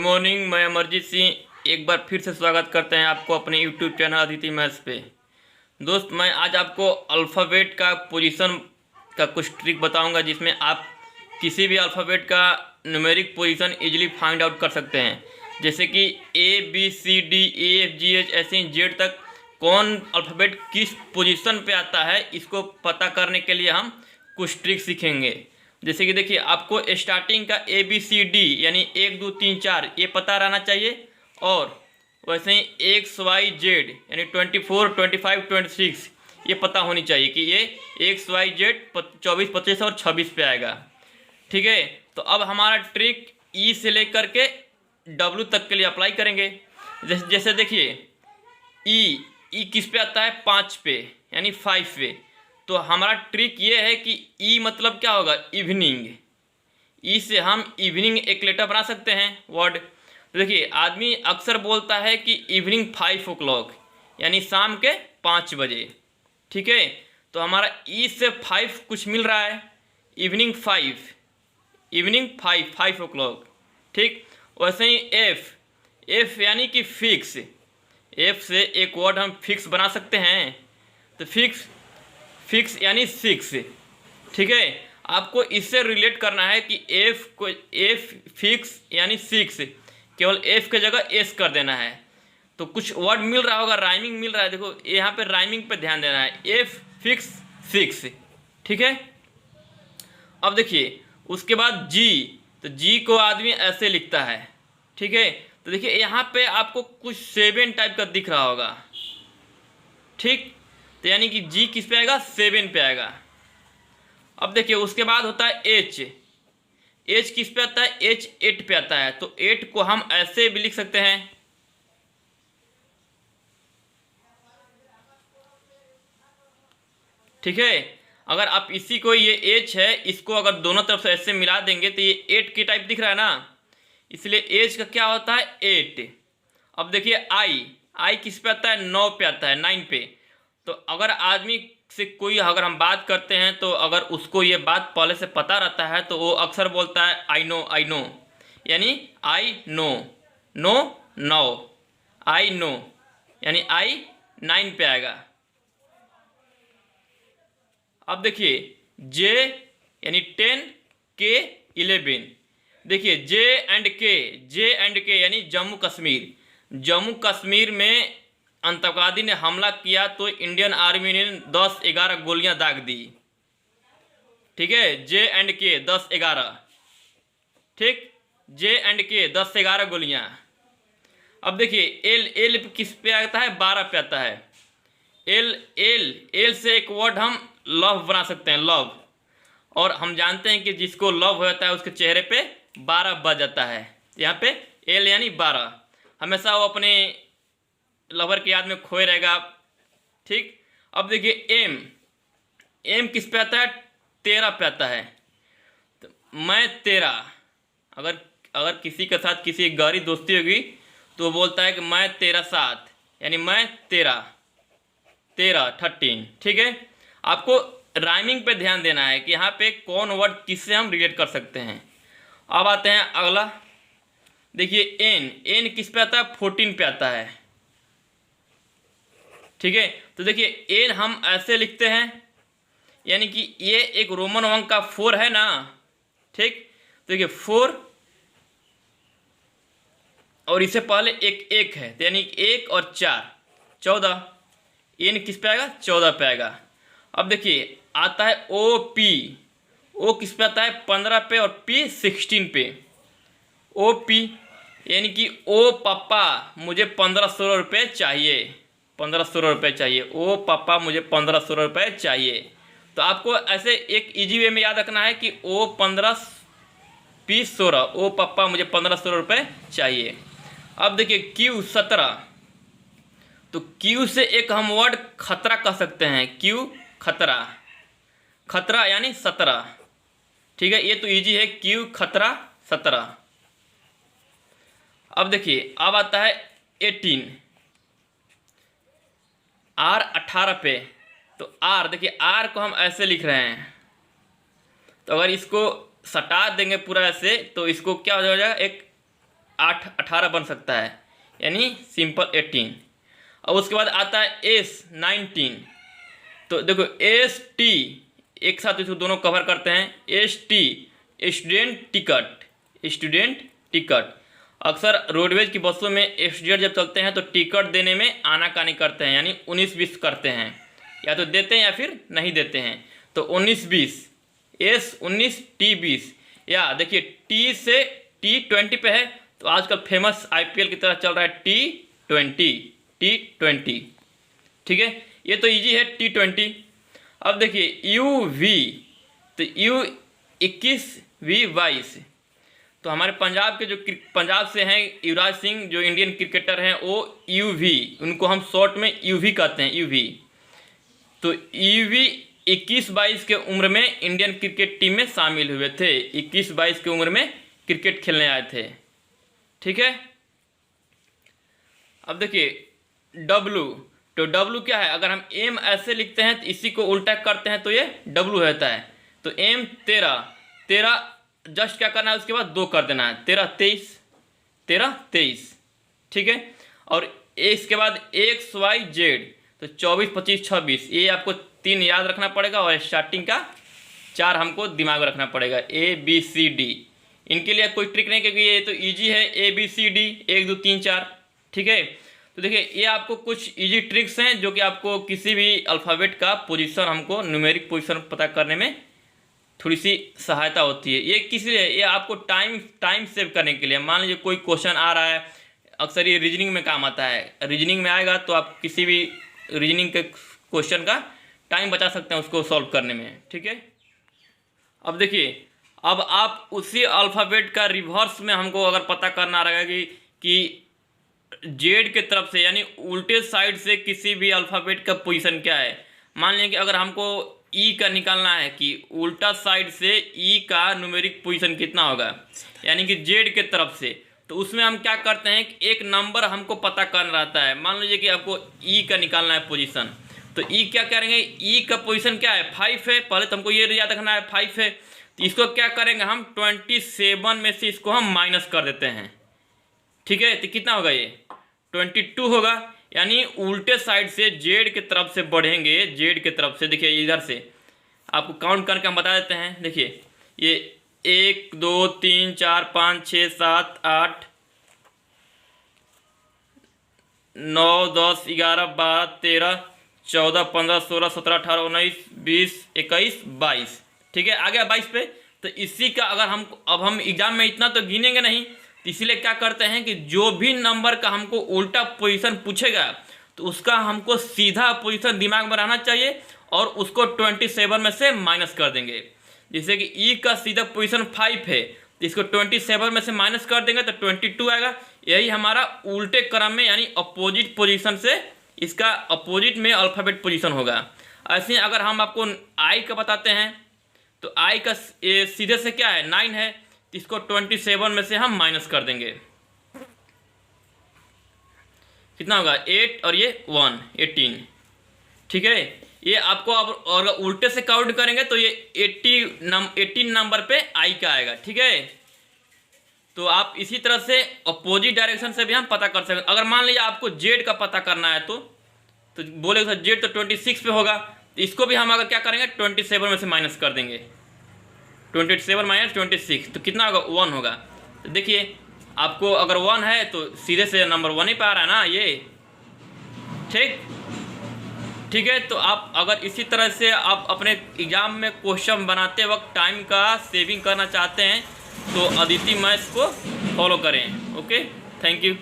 Morning, मैं अमरजीत सिंह एक बार फिर से स्वागत करते हैं आपको अपने यूट्यूब चैनल अदिति मैथ्स पे। दोस्त, मैं आज आपको अल्फ़ाबेट का पोजीशन का कुछ ट्रिक बताऊंगा जिसमें आप किसी भी अल्फ़ाबेट का numeric position easily find out कर सकते हैं। जैसे कि A B C D E F G H ऐसे जेड तक कौन अल्फ़ाबेट किस पोजीशन पे आता है, इसको पता करने के लिए हम कुछ ट्रिक सीखेंगे। जैसे कि देखिए, आपको स्टार्टिंग का ए बी सी डी यानी 1 2 3 4 ये पता रहना चाहिए, और वैसे ही एक्स वाई जेड यानी 24 25 26 ये पता होनी चाहिए कि ये एक्स वाई जेड 24 25 और 26 पे आएगा। ठीक है, तो अब हमारा ट्रिक ई से लेकर के डब्ल्यू तक के लिए अप्लाई करेंगे। जैसे देखिए, ई किस पे आता है? 5 पे यानी 5 पे। तो हमारा ट्रिक ये है कि ई मतलब क्या होगा? इवनिंग। ई से हम इवनिंग एक लेटर बना सकते हैं वर्ड। तो देखिए, आदमी अक्सर बोलता है कि इवनिंग 5 o'clock यानी शाम के 5 बजे। ठीक है, तो हमारा ई से 5 कुछ मिल रहा है, इवनिंग 5 o'clock। ठीक, वैसे ही एफ यानी कि फिक्स। एफ से एक वर्ड हम फिक्स बना सकते हैं, तो फिक्स यानी 6। ठीक है, आपको इससे रिलेट करना है कि एफ फिक्स यानी 6, केवल एफ के जगह एस कर देना है। तो कुछ वर्ड मिल रहा होगा, राइमिंग मिल रहा है। देखो, यहाँ पे राइमिंग पे ध्यान देना है, एफ फिक्स 6। ठीक है, अब देखिए उसके बाद जी। तो जी को आदमी ऐसे लिखता है। ठीक है, तो देखिए यहाँ पे आपको कुछ 7 टाइप का दिख रहा होगा। ठीक, तो यानी कि जी किस पे आएगा? 7 पे आएगा। अब देखिए उसके बाद होता है एच किस पे आता है? एच 8 पे आता है। तो 8 को हम ऐसे भी लिख सकते हैं। ठीक है, अगर आप इसी को, ये एच है, इसको अगर दोनों तरफ से ऐसे मिला देंगे तो ये 8 की टाइप दिख रहा है ना, इसलिए एच का क्या होता है? 8। अब देखिए आई किस पे आता है? 9 पे आता है, 9 पे। तो अगर आदमी से कोई अगर हम बात करते हैं, तो अगर उसको ये बात पहले से पता रहता है तो वो अक्सर बोलता है आई नो, यानी आई नो आई नो यानी आई 9 पे आएगा। अब देखिए जे यानी 10, के 11। देखिए जे एंड के यानी जम्मू कश्मीर में आतंकवादी ने हमला किया तो इंडियन आर्मी ने 10-11 गोलियां दाग दी। ठीक है, जे एंड के 10-11। ठीक, जे एंड के 10-11 गोलियां। अब देखिए एल किस पे आता है? 12 पे आता है। एल से एक वर्ड हम लव बना सकते हैं, लव। और हम जानते हैं कि जिसको लव हो जाता है उसके चेहरे पे 12 बज जाता है। यहाँ पे एल यानी 12, हमेशा वो अपने लवर की याद में खोए रहेगा। ठीक, अब देखिए एम किस पे आता है? 13 पे आता है। तो मैं तेरा, अगर किसी के साथ किसी गहरी दोस्ती होगी तो वो बोलता है कि मैं तेरा साथ, यानी मैं तेरा 13। ठीक है, आपको राइमिंग पे ध्यान देना है कि यहाँ पे कौन वर्ड किससे हम रिलेट कर सकते हैं। अब आते हैं अगला। देखिए एन किस पे आता है? 14 पे आता है। ठीक है, तो देखिए एन हम ऐसे लिखते हैं, यानी कि ये एक रोमन अंक का 4 है ना। ठीक, तो देखिए 4 और इससे पहले एक है, तो यानी 1 और 4 14। एन किस पे आएगा? 14 पे आएगा। अब देखिए आता है ओ किस पे आता है? 15 पे, और पी 16 पे। ओ पी यानी कि ओ पापा मुझे 1500 रुपये चाहिए, 1500 रुपये चाहिए। ओ पापा मुझे 1500 रुपये चाहिए। तो आपको ऐसे एक इजी वे में याद रखना है कि ओ 15 पी 16, ओ पापा मुझे 1500 रुपये चाहिए। अब देखिए क्यू 17। तो क्यू से एक हम वर्ड खतरा कह सकते हैं, क्यू खतरा यानी 17। ठीक है, ये तो इजी है, क्यू खतरा 17। अब देखिए अब आता है 18, आर 18 पे। तो आर, देखिए आर को हम ऐसे लिख रहे हैं, तो अगर इसको सटा देंगे पूरा ऐसे तो इसको क्या हो जाएगा? एक 18 बन सकता है, यानी सिंपल 18। और उसके बाद आता है एस 19। तो देखो एस टी, एक साथ इसको दोनों कवर करते हैं। S T student ticket, student ticket. अक्सर रोडवेज की बसों में स्टूडेंट जब चलते हैं तो टिकट देने में आनाकानी करते हैं, यानी 19-20 करते हैं, या तो देते हैं या फिर नहीं देते हैं। तो 19-20, एस 19 टी 20। या देखिए टी से T20 पे है, तो आजकल फेमस IPL की तरह चल रहा है T20। ठीक है, ये तो इजी है T20। अब देखिए UV, तो U21 V22। तो हमारे पंजाब के जो पंजाब से हैं युवराज सिंह, जो इंडियन क्रिकेटर हैं, वो UV, उनको हम शॉर्ट में UV कहते हैं, UV। तो UV 21-22 के उम्र में इंडियन क्रिकेट टीम में शामिल हुए थे, 21-22 की उम्र में क्रिकेट खेलने आए थे। ठीक है, अब देखिए W, तो W क्या है, अगर हम M ऐसे लिखते हैं तो इसी को उल्टा करते हैं तो ये W रहता है। तो M 13 जस्ट क्या करना है, उसके बाद 2 कर देना है, 13-23। ठीक है, और इसके बाद XYZ, तो 24, 25, 26। ये आपको 3 याद रखना पड़ेगा और स्टार्टिंग का 4 हमको दिमाग में रखना पड़ेगा, ABCD। इनके लिए कोई ट्रिक नहीं, क्योंकि ये तो इजी है, ABCD 1 2 3 4। ठीक है, तो देखिए ये आपको कुछ इजी ट्रिक्स हैं जो कि आपको किसी भी अल्फ़ाबेट का पोजीशन, हमको न्यूमेरिक पोजीशन पता करने में थोड़ी सी सहायता होती है। ये किस लिए, ये आपको टाइम सेव करने के लिए। मान लीजिए कोई क्वेश्चन आ रहा है, अक्सर ये रीजनिंग में काम आता है, रीजनिंग में आएगा तो आप किसी भी रीजनिंग के क्वेश्चन का टाइम बचा सकते हैं उसको सॉल्व करने में। ठीक है, अब देखिए, अब आप उसी अल्फ़ाबेट का रिवर्स में हमको अगर पता करना रहेगा कि जेड के तरफ से, यानी उल्टे साइड से किसी भी अल्फ़ाबेट का पोजीशन क्या है। मान लें कि अगर हमको ई का निकालना है कि उल्टा साइड से ई का न्यूमेरिक पोजीशन कितना होगा, यानी कि जेड के तरफ से, तो उसमें हम क्या करते हैं कि एक नंबर हमको पता करना रहता है। मान लीजिए कि आपको ई का निकालना है पोजीशन, तो ई क्या करेंगे, ई का पोजीशन क्या है, 5 है। पहले तो हमको ये याद रखना है 5 है, तो इसको क्या करेंगे हम 27 में से इसको हम माइनस कर देते हैं। ठीक है, तो कितना होगा, ये 22 होगा। यानी उल्टे साइड से जेड के तरफ से बढ़ेंगे, जेड के तरफ से। देखिए इधर से आपको काउंट करके हम बता देते हैं। देखिए ये 1 2 3 4 5 6 7 8 9 10 11 12 13 14 15 16 17 18 19 20 21 22। ठीक है, आ गया 22 पे। तो इसी का अगर हम एग्जाम में इतना तो गिनेंगे नहीं, तो इसीलिए क्या करते हैं कि जो भी नंबर का हमको उल्टा पोजीशन पूछेगा तो उसका हमको सीधा पोजीशन दिमाग में रहना चाहिए और उसको 27 में से माइनस कर देंगे। जैसे कि ई का सीधा पोजीशन 5 है, तो इसको 27 में से माइनस कर देंगे तो 22 आएगा। यही हमारा उल्टे क्रम में, यानी अपोजिट पोजीशन से इसका अपोजिट में अल्फ़ाबेट पोजीशन होगा। ऐसे अगर हम आपको आई का बताते हैं, तो आई का सीधे से क्या है, 9 है, तो इसको 27 में से हम माइनस कर देंगे। कितना होगा, 8 और ये 1, 18। ठीक है, ये आपको अब और उल्टे से काउंट करेंगे तो ये 18 नंबर पे आई का आएगा। ठीक है, तो आप इसी तरह से अपोजिट डायरेक्शन से भी हम पता कर सकते हैं। अगर मान लीजिए आपको जेड का पता करना है तो बोलेगा जेड तो 26 पे होगा, तो इसको भी हम अगर क्या करेंगे 27 में से माइनस कर देंगे। 27 माइनस 26 तो कितना होगा, 1 होगा। तो देखिए आपको अगर 1 है तो सीधे से नंबर 1 ही पे आ रहा है ना ये। ठीक है, तो आप अगर इसी तरह से आप अपने एग्जाम में क्वेश्चन बनाते वक्त टाइम का सेविंग करना चाहते हैं तो अदिति मैथ्स को फॉलो करें। Okay, thank you.